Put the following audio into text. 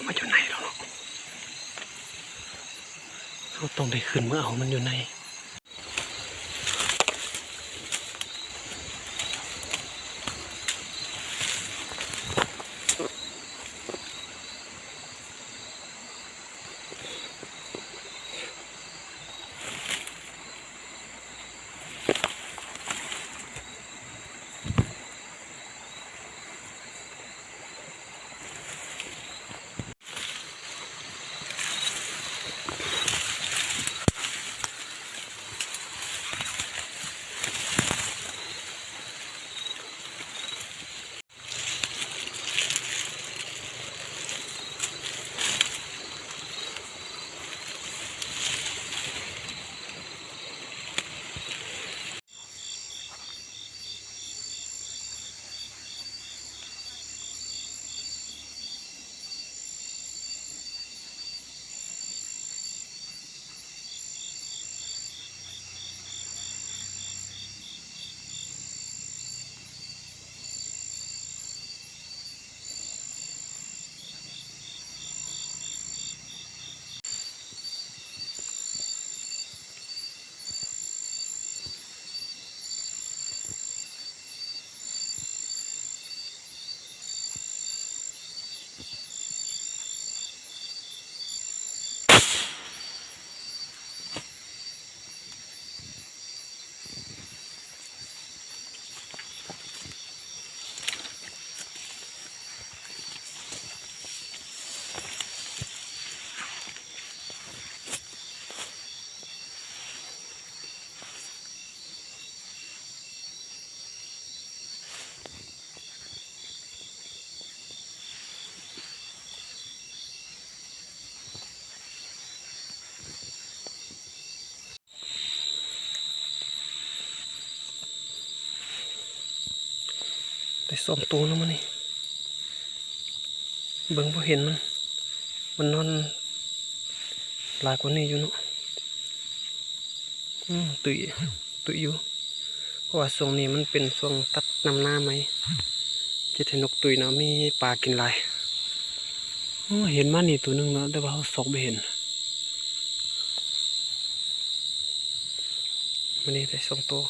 มาอยู่ในแล้วเนาะเขาต้องได้ขึ้นมาเอามันอยู่ในได้สองตัวแล้วมันนี่เบิ่งพอเห็นมันนอนหลายกว่านี้อยู่เนาะตุยอยู่เพราะว่าช่วงนี้มันเป็นช่วงตัดน้ำหน้าไหมจะให้นกตุยนะมีปลากินหลายเห็นมานี่ตัวนึงเนาะแต่ว่าเขาสอกไม่เห็นมันนี่ได้สองตัว